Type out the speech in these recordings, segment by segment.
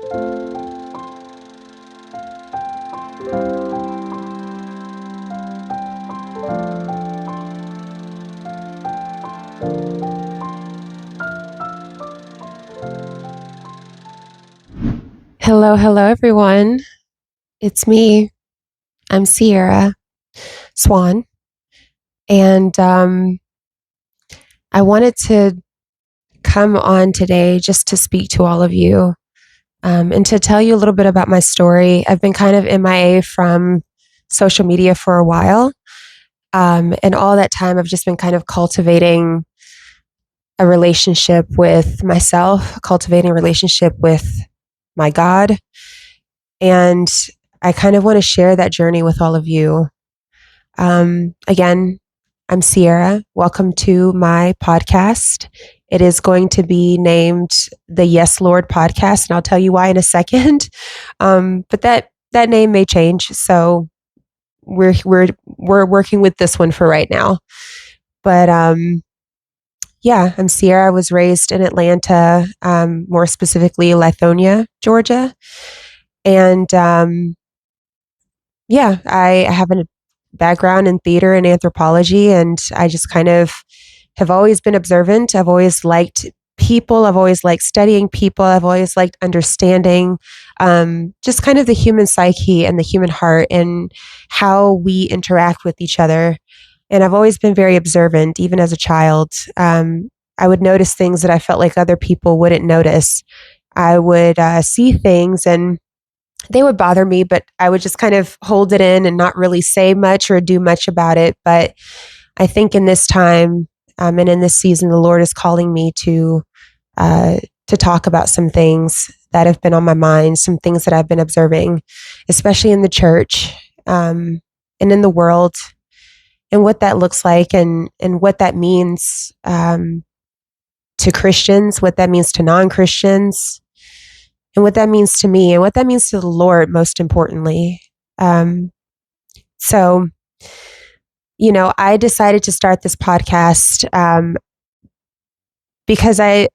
Hello, hello, everyone. It's me. I'm Sierra Swan, and I wanted to come on today just to speak to all of you and to tell you a little bit about my story. I've been kind of MIA from social media for a while, and all that time I've just been kind of cultivating a relationship with myself, cultivating a relationship with my God, and I kind of want to share that journey with all of you. Again, I'm Sierra. Welcome to my podcast. It is going to be named the Yes Lord Podcast, and I'll tell you why in a second. But that name may change, so we're working with this one for right now. But yeah, I'm Sierra. I was raised in Atlanta, more specifically Lithonia, Georgia, and yeah, I have a background in theater and anthropology, and I just kind of have always been observant. I've always liked people. I've always liked studying people. I've always liked understanding just kind of the human psyche and the human heart and how we interact with each other. And I've always been very observant, even as a child. I would notice things that I felt like other people wouldn't notice. I would see things and they would bother me, but I would just kind of hold it in and not really say much or do much about it. But I think in this time and in this season, the Lord is calling me to talk about some things that have been on my mind, some things that I've been observing, especially in the church and in the world, and what that looks like and what that means to Christians, what that means to non-Christians, and what that means to me and what that means to the Lord, most importantly. Um, so, I decided to start this podcast because I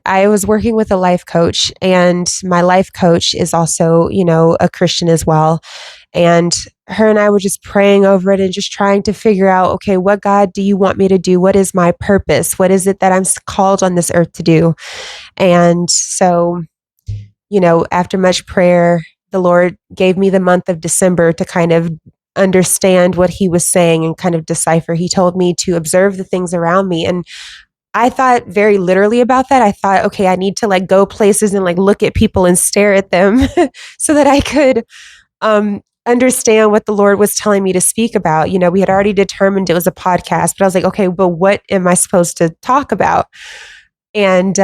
I was working with a life coach, and my life coach is also, a Christian as well. And her and I were just praying over it and just trying to figure out, okay, what God do you want me to do? What is my purpose? What is it that I'm called on this earth to do? And so, after much prayer, the Lord gave me the month of December to kind of understand what he was saying and kind of decipher. He told me to observe the things around me. And I thought very literally about that. I thought, okay, I need to go places and look at people and stare at them so that I could understand what the Lord was telling me to speak about. We had already determined it was a podcast, but I was like, okay, but what am I supposed to talk about? And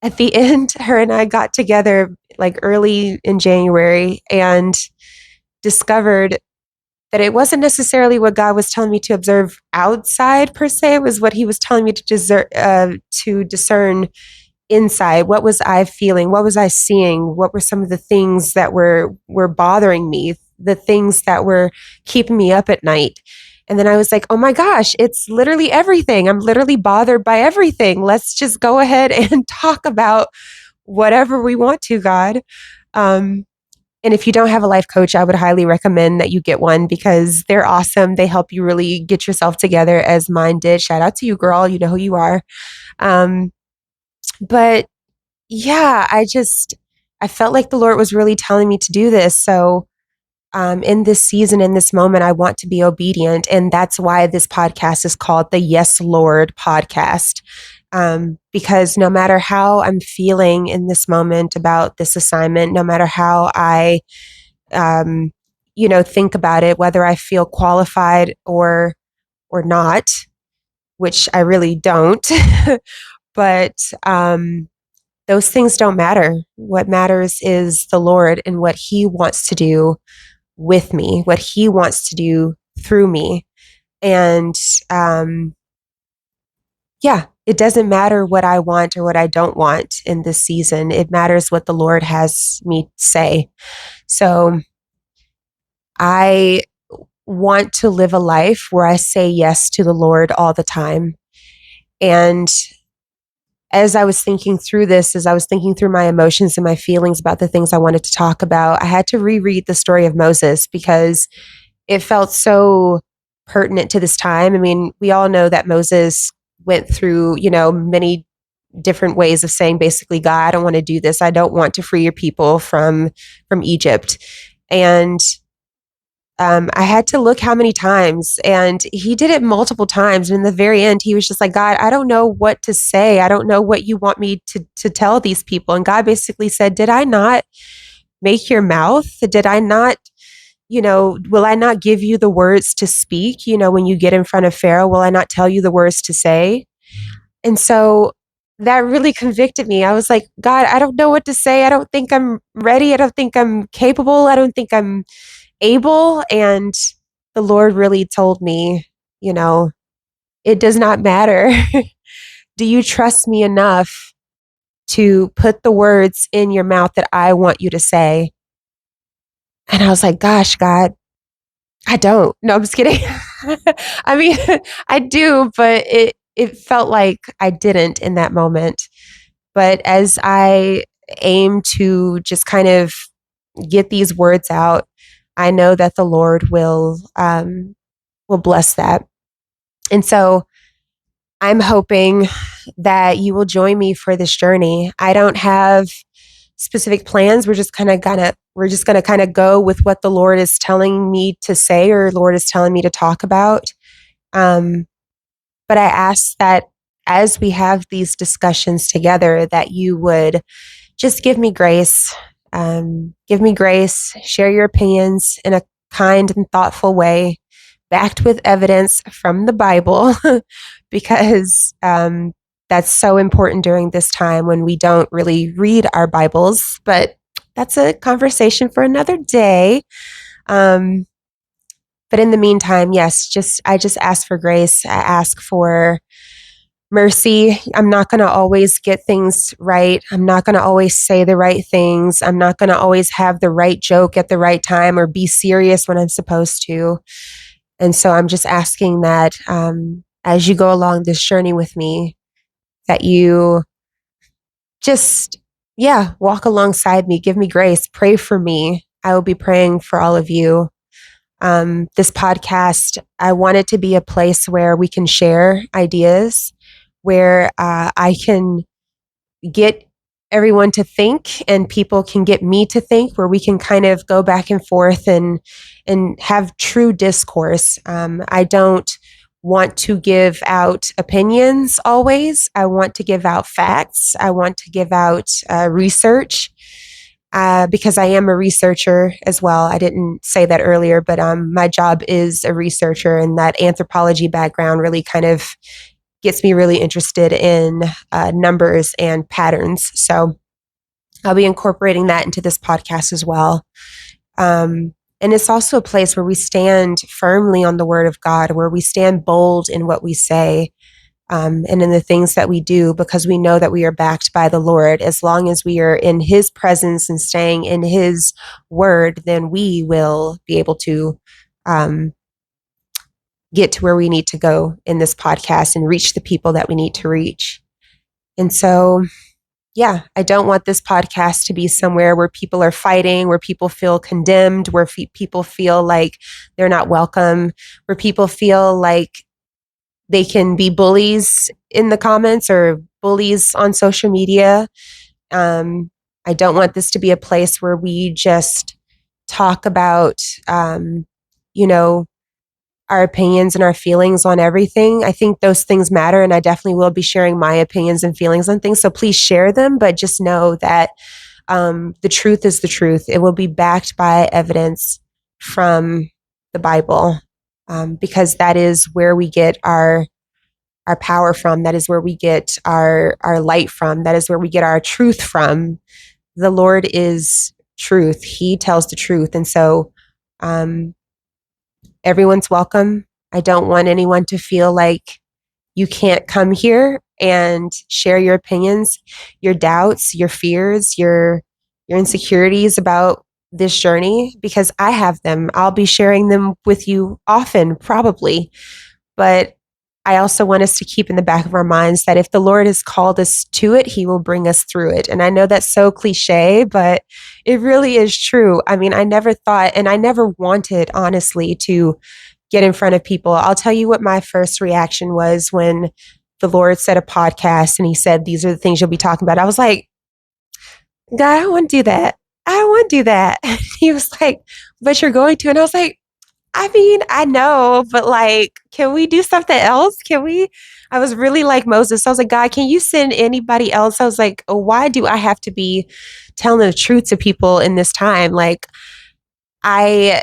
at the end, her and I got together early in January and discovered that it wasn't necessarily what God was telling me to observe outside per se. It was what he was telling me to discern inside. What was I feeling? What was I seeing? What were some of the things that were bothering me? The things that were keeping me up at night? And then I was like, oh my gosh, it's literally everything. I'm literally bothered by everything. Let's just go ahead and talk about whatever we want to, God. Um, and if you don't have a life coach, I would highly recommend that you get one because they're awesome. They help you really get yourself together as mine did. Shout out to you, girl. You know who you are. Um, but yeah, I felt like the Lord was really telling me to do this. So in this season, in this moment, I want to be obedient. And that's why this podcast is called the Yes Lord Podcast. Because no matter how I'm feeling in this moment about this assignment, no matter how I, think about it, whether I feel qualified or not, which I really don't, but those things don't matter. What matters is the Lord and what He wants to do with me, what He wants to do through me. And yeah, it doesn't matter what I want or what I don't want in this season. It matters what the Lord has me say. So I want to live a life where I say yes to the Lord all the time. And as I was thinking through this, as I was thinking through my emotions and my feelings about the things I wanted to talk about, I had to reread the story of Moses because it felt so pertinent to this time. I mean, we all know that Moses went through, many different ways of saying basically, God, I don't want to do this. I don't want to free your people from Egypt. And I had to look how many times, and he did it multiple times. And in the very end, he was just like, God, I don't know what to say. I don't know what you want me to tell these people. And God basically said, did I not make your mouth? Did I not, will I not give you the words to speak? When you get in front of Pharaoh, will I not tell you the words to say? And so that really convicted me. I was like, God, I don't know what to say. I don't think I'm ready. I don't think I'm capable. I don't think I'm able. And the Lord really told me, it does not matter. Do you trust me enough to put the words in your mouth that I want you to say? And I was like, gosh, God, I don't. No, I'm just kidding. I mean, I do, but it felt like I didn't in that moment. But as I aim to just kind of get these words out, I know that the Lord will bless that. And so I'm hoping that you will join me for this journey. I don't have specific plans. We're just gonna kind of go with what the Lord is telling me to say or Lord is telling me to talk about. Um, but I ask that as we have these discussions together, that you would just give me grace. Give me grace. Share your opinions in a kind and thoughtful way, backed with evidence from the Bible, because that's so important during this time when we don't really read our Bibles. But that's a conversation for another day. But in the meantime, yes, I just ask for grace. I ask for mercy. I'm not going to always get things right. I'm not going to always say the right things. I'm not going to always have the right joke at the right time or be serious when I'm supposed to. And so I'm just asking that as you go along this journey with me, that you just, walk alongside me, give me grace, pray for me. I will be praying for all of you. This podcast, I want it to be a place where we can share ideas, where I can get everyone to think and people can get me to think, where we can kind of go back and forth and have true discourse. I don't want to give out opinions always. I want to give out facts. I want to give out research. Because I am a researcher as well. I didn't say that earlier, but my job is a researcher, and that anthropology background really kind of gets me really interested in numbers and patterns. So I'll be incorporating that into this podcast as well. And it's also a place where we stand firmly on the word of God, where we stand bold in what we say. And in the things that we do, because we know that we are backed by the Lord. As long as we are in his presence and staying in his word, then we will be able to get to where we need to go in this podcast and reach the people that we need to reach. And so, I don't want this podcast to be somewhere where people are fighting, where people feel condemned, where people feel like they're not welcome, where people feel like they can be bullies in the comments or bullies on social media. I don't want this to be a place where we just talk about, our opinions and our feelings on everything. I think those things matter, and I definitely will be sharing my opinions and feelings on things. So please share them, but just know that the truth is the truth. It will be backed by evidence from the Bible. Because that is where we get our power from. That is where we get our light from. That is where we get our truth from. The Lord is truth. He tells the truth. And so everyone's welcome. I don't want anyone to feel like you can't come here and share your opinions, your doubts, your fears, your insecurities about this journey, because I have them. I'll be sharing them with you often, probably. But I also want us to keep in the back of our minds that if the Lord has called us to it, he will bring us through it. And I know that's so cliche, but it really is true. I mean, I never thought, and I never wanted, honestly, to get in front of people. I'll tell you what my first reaction was when the Lord said a podcast and he said, these are the things you'll be talking about. I was like, God, I don't want to do that. I don't want to do that. And he was like, but you're going to. And I was like, I mean, I know, but like, can we do something else? Can we? I was really like Moses. I was like, God, can you send anybody else? I was like, oh, why do I have to be telling the truth to people in this time? Like, I,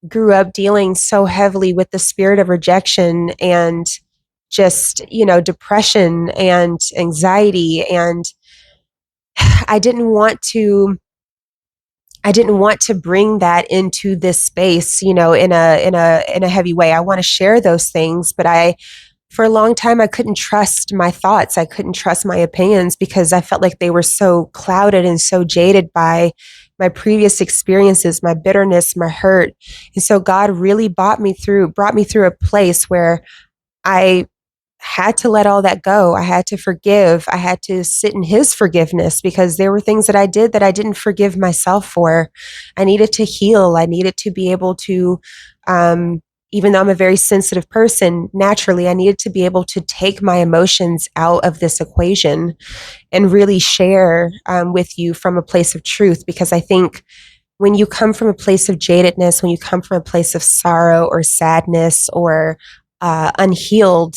grew up dealing so heavily with the spirit of rejection and just, depression and anxiety. And I didn't want to bring that into this space, in a heavy way. I want to share those things, but for a long time, I couldn't trust my thoughts. I couldn't trust my opinions because I felt like they were so clouded and so jaded by my previous experiences, my bitterness, my hurt. And so God really brought me through a place where I had to let all that go. I had to forgive. I had to sit in his forgiveness because there were things that I did that I didn't forgive myself for. I needed to heal. I needed to be able to, even though I'm a very sensitive person, naturally, I needed to be able to take my emotions out of this equation and really share with you from a place of truth. Because I think when you come from a place of jadedness, when you come from a place of sorrow or sadness or unhealed,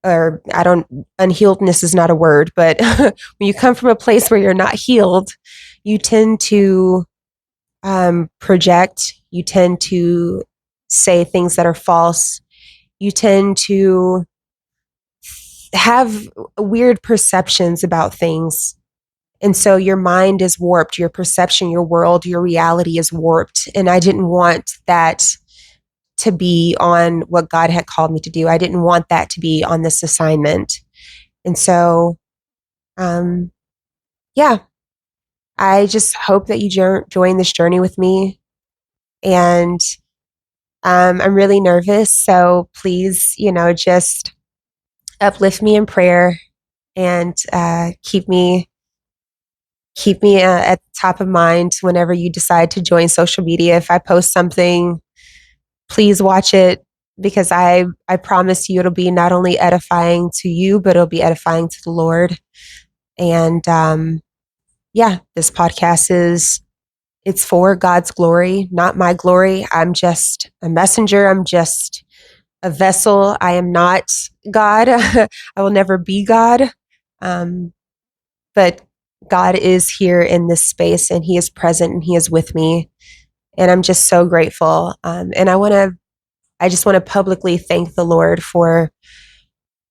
or unhealedness is not a word, but when you come from a place where you're not healed, you tend to project, you tend to say things that are false, you tend to have weird perceptions about things. And so your mind is warped, your perception, your world, your reality is warped. And I didn't want that to be on what God had called me to do. I didn't want that to be on this assignment. And so, yeah, I just hope that you join this journey with me. And I'm really nervous. So please, just uplift me in prayer and keep me at the top of mind whenever you decide to join social media. If I post something, please watch it because I promise you it'll be not only edifying to you, but it'll be edifying to the Lord. And this podcast it's for God's glory, not my glory. I'm just a messenger. I'm just a vessel. I am not God. I will never be God. But God is here in this space and he is present and he is with me. And I'm just so grateful. And I just want to publicly thank the Lord for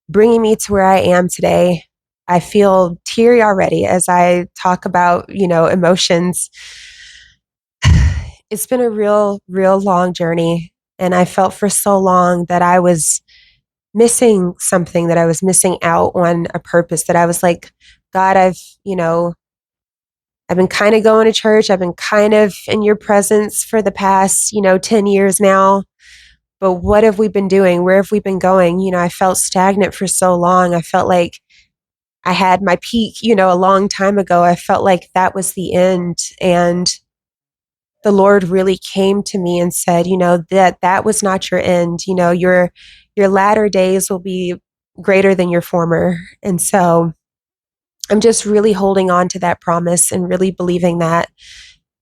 bringing me to where I am today. I feel teary already as I talk about, emotions. It's been a real, real long journey. And I felt for so long that I was missing something, that I was missing out on a purpose, that I was like, God, I've been kind of going to church. I've been kind of in your presence for the past, 10 years now. But what have we been doing? Where have we been going? I felt stagnant for so long. I felt like I had my peak, a long time ago. I felt like that was the end. And the Lord really came to me and said, that was not your end. Your latter days will be greater than your former. And so I'm just really holding on to that promise and really believing that.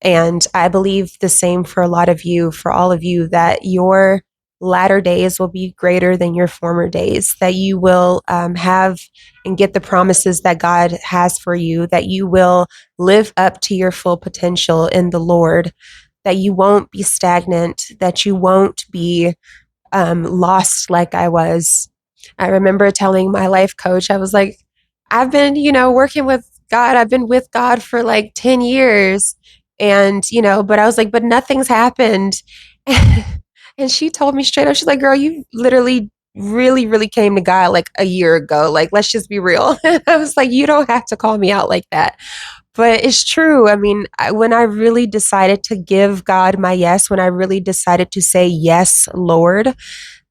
And I believe the same for a lot of you, for all of you, that your latter days will be greater than your former days, that you will have and get the promises that God has for you, that you will live up to your full potential in the Lord, that you won't be stagnant, that you won't be lost like I was. I remember telling my life coach, I was like, I've been, working with God. I've been with God for like 10 years. And, but I was like, but nothing's happened. And she told me straight up, she's like, girl, you literally really, really came to God like a year ago. Like, let's just be real. I was like, you don't have to call me out like that. But it's true. I mean, when I really decided to give God my yes, when I really decided to say, yes, Lord,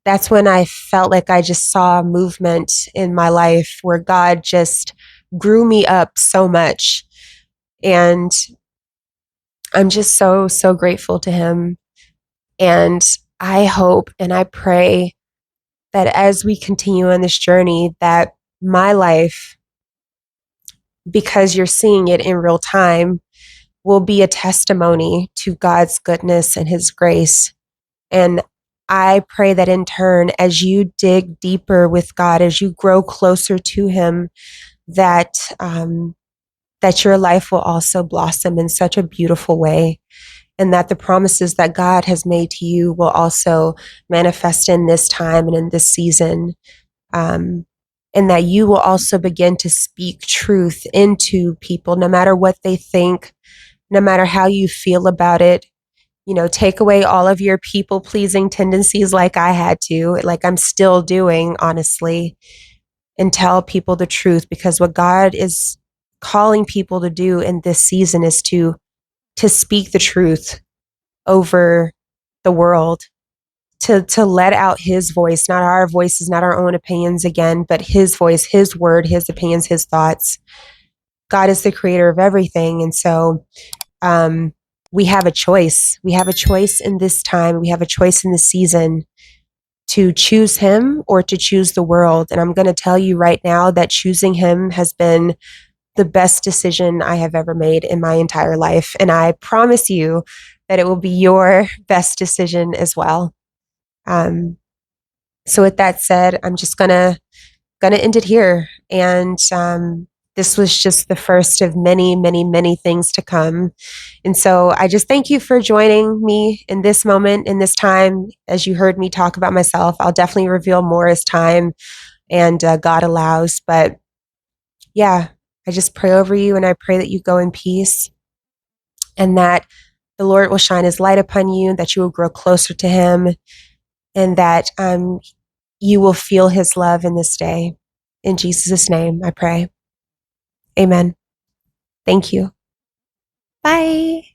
that's when I felt like I just saw a movement in my life where God just grew me up so much. And I'm just so, so grateful to him. And I hope and I pray that as we continue on this journey, that my life, because you're seeing it in real time, will be a testimony to God's goodness and his grace. And I pray that in turn, as you dig deeper with God, as you grow closer to him, that that your life will also blossom in such a beautiful way, and that the promises that God has made to you will also manifest in this time and in this season. Um, and that you will also begin to speak truth into people, no matter what they think, no matter how you feel about it. You know, take away all of your people pleasing tendencies like I had to, like I'm still doing, honestly, and tell people the truth, because what God is calling people to do in this season is to speak the truth over the world, to let out his voice, not our voices, not our own opinions again, but his voice, his word, his opinions, his thoughts. God is the creator of everything. And so we have a choice. We have a choice in this time. We have a choice in this season to choose him or to choose the world. And I'm going to tell you right now that choosing him has been the best decision I have ever made in my entire life. And I promise you that it will be your best decision as well. Um, so with that said, I'm just gonna end it here. And this was just the first of many, many, many things to come. And so I just thank you for joining me in this moment, in this time. As you heard me talk about myself, I'll definitely reveal more as time and God allows. But yeah, I just pray over you, and I pray that you go in peace, and that the Lord will shine his light upon you, that you will grow closer to him, and that you will feel his love in this day. In Jesus' name, I pray. Amen. Thank you. Bye.